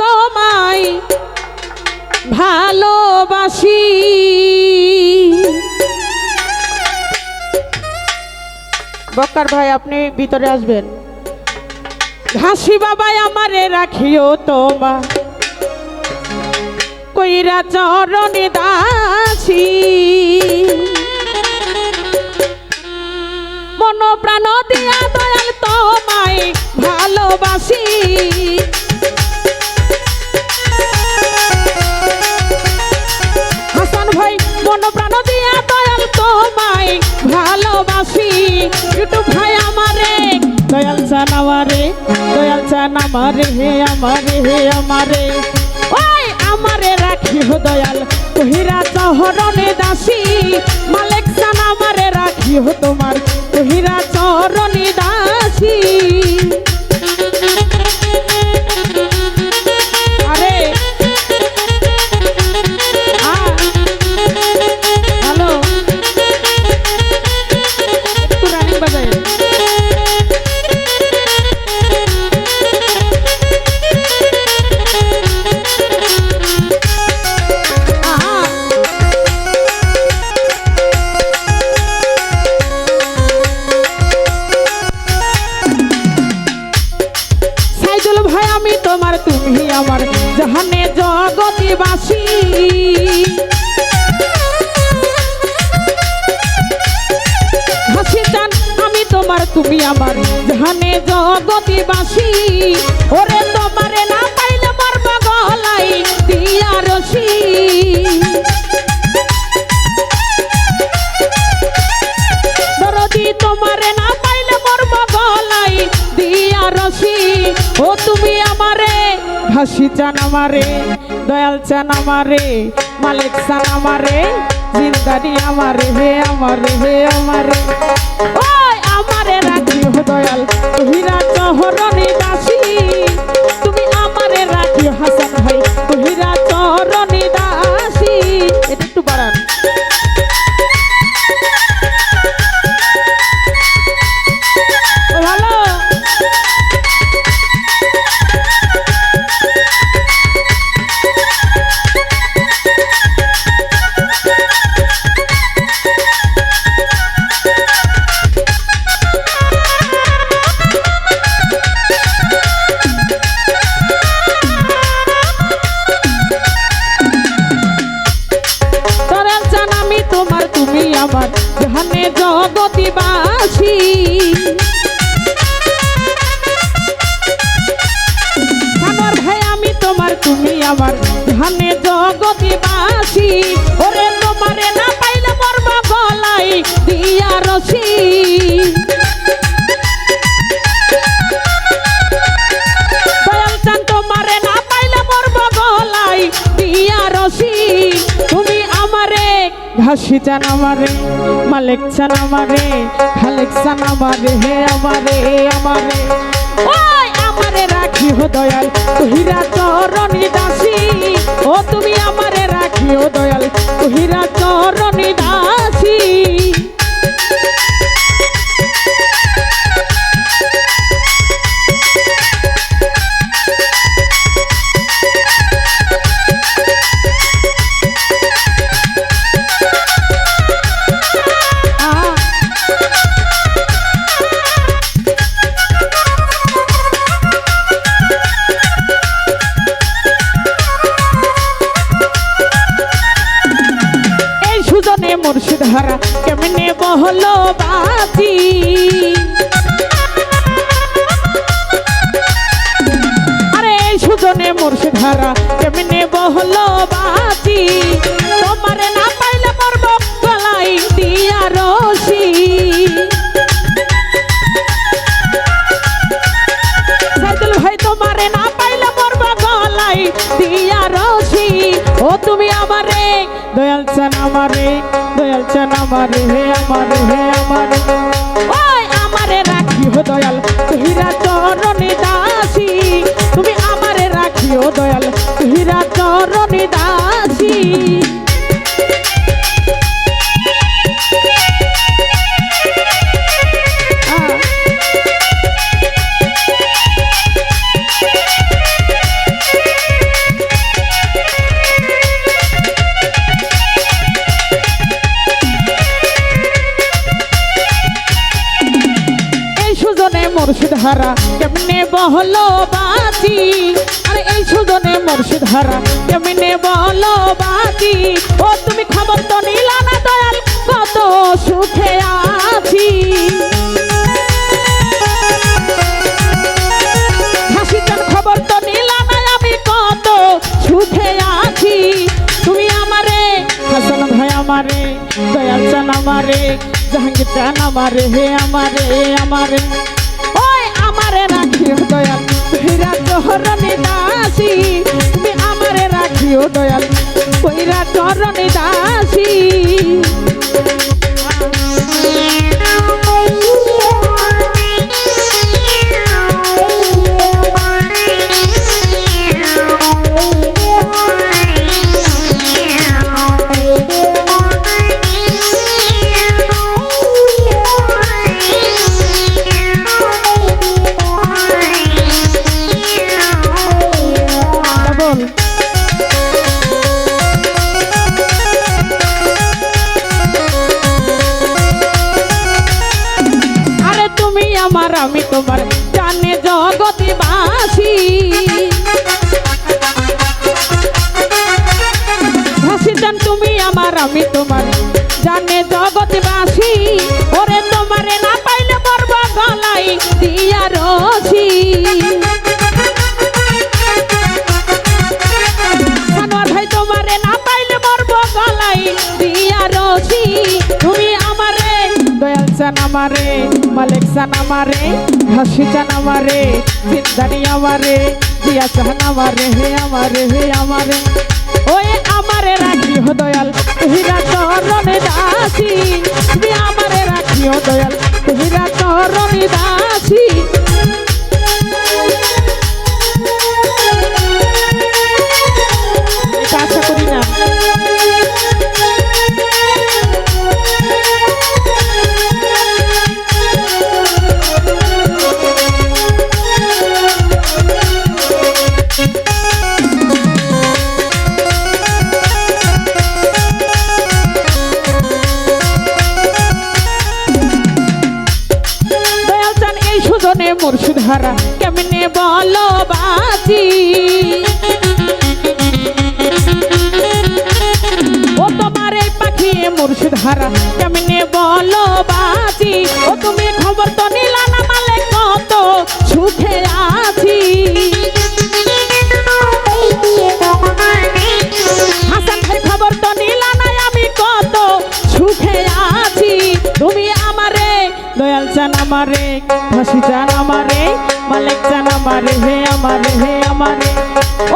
তোমায় ভালোবাসি। বক্কার ভাই আপনি ভিতরে আসবেন। ঘাসি বাবাই আমারে রাখিও তোমা কইরা চরণে দাসী। মন প্রাণ দিয়া দয়াল তোমায় ভালোবাসি। হাসান ভাই মন প্রাণ দিয়া দয়াল তোমায় ভালোবাসি। ইউটিউব ভাই আমারে দয়াল চান আমারে, দয়াল চান আমারে, হে আমারে, হে আমারে, ওই আমারে রাখিও দয়াল কহিরা চরণে দাসী। মালিক চান আমারে রাখিও তোমার কহিরা চরণে দাসী। আরে হ্যালো একটু রানিং বাজায়। তোমার তুমি আমার জাহানে জগতিবাসী। হাসি চান আমি তোমার তুমি আমার জাহানে জগতিবাসী। ওরে তোমারে না পাইলে মরব গলাই দিয়া রশি। দরদি তোমারে না পাইলে মরব গলাই দিয়া রশি। ও তুমি আমারে ঘাসি চান আমারে, দয়াল চান আমারে, মালিক চান আমারে, জিন্দানি আমারে, হে আমারে, হে আমারে, ওই আমারে রাখিও দয়াল কহিরা চরণে দাসী। তুমি আমারে রাখিও হাসান ভাই কহিরা চরণে দাসী। এটা একটু বাড়ান। ভালো তোমার তুমি আমার জাহানে জগতিবাসী। সানোয়ার ভাই আমি তোমার তুমি আমার জাহানে জগতিবাসী। ওরে তোমারে না পাইলে মরব গলাই দিয়া রশি। দয়াল চান তোমারে না পাইলে মরব গলাই দিয়া রশি। তুমি আমারে ঘাসি চান আমারে, মালিক চান আমারে, খালেক চান আমারে, হে আমারে, হে আমারে, ওই আমারে রাখিও দয়াল কহিরা চরণে দাসী। ও তুমি আমারে রাখিও দয়াল কহিরা চরণে দাসী। মুর্শিদ হারা কেমনে বহলো বাতি। আরে সুজনে মুর্শিদ হারা কেমনে বহলো বাতি। তোমারে না পাইলে মরব গলাই দিয়া রশি। সাইদুল ভাই তোমারে না পাইলে মরব গলাই দিয়া রশি। ও তুমি আমারে দয়াল চান আমারে, দয়াল চান আমারে, হে আমারে, হে আমারে, ওই আমারে রাখিও দয়াল কহিরা চরণে দাসী। তুমি আমারে রাখিও দয়াল কহিরা চরণে দাসী। সুজনে মুর্শিদ হারা কেমনে বহলো বাঁচি, আরে এই সুজনে মুর্শিদ হারা কেমনে বহলো বাঁচি। ও তুমি খবর তো নিলা না দয়াল কত সুখে আছি। হাসিটার খবর তো নিলা না আমি কত সুখে আছি। তুমি আমারে হাসান ভাই আমারে দয়াল চান আমারে জাহাঙ্গীর চান আমারে হে আমারে আমারে ওই আমারে রাখিও দয়াল কইরা চরণে দাসী। তুমি আমারে রাখিও দয়াল কইরা চরণে দাসী। আমার আমি তোমার জানে জগৎবাসী। হাসিজান তুমি আমার আমি তোমার জানে জগৎবাসী। ওরে তোমারে না পাইলে মরব গলাই দিয়া রশি। সানোয়ার ভাই তোমারে না পাইলে মরব গলাই দিয়া রশি। তুমি আমারে দয়াল চান আমারে মালিক চান আমারে হাসি চান আমারে জিন্দানি আমারে দিয়া চান আমারে হে আমারে হে আমারে ওই আমারে রাখিও দয়াল তুহিরা চরণে দাসী। তুমি আমারে রাখিও দয়াল তুহিরা চরণে দাসী। আশা করি না মুর্শিদ হারা কেমনে বলো বাঁচি। ও তোমার এই পাখি মুর্শিদ হারা কেমনে বলো বাঁচি। ও তুমি খবর তো নিলা না মালে কত সুখে আছি। হাসান ভাই খবর তো নিলা না আমি কত সুখে আছি। তুমি আমারে দয়াল চান আমারে হাসি চান আমারে মালিক চান আমারে হে আমারে হে আমারে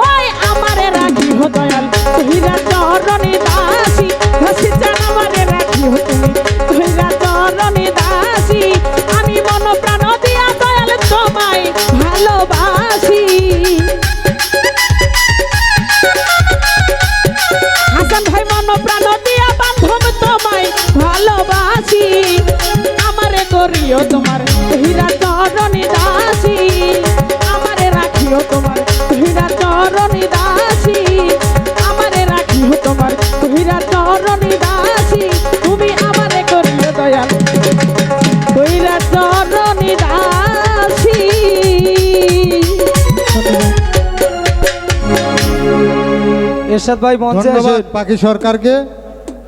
ওই আমারে রাখিও দয়াল তুহিরা চরণে দাসী। হাসি চান আমারে রাখিও তুমি তুহিরা চরণে দাসী। আমি মন প্রাণ দিয়া দয়াল তোমায় ভালোবাসি। হাসান ভাই মন প্রাণ দিয়া বান্ধব তোমায় ভালোবাসি। আমারে করিও তোমার তুহিরা চরণে দাসী। আমারে রাখিও তোমার তুহিরা চরণে দাসী। আমারে রাখিও তোমার তুহিরা চরণে দাসী। তুমি আমারে করিও দয়াল তুহিরা চরণে দাসী। এরশাদ ভাই মঞ্চে ধন্যবাদ পাখি সরকারকে।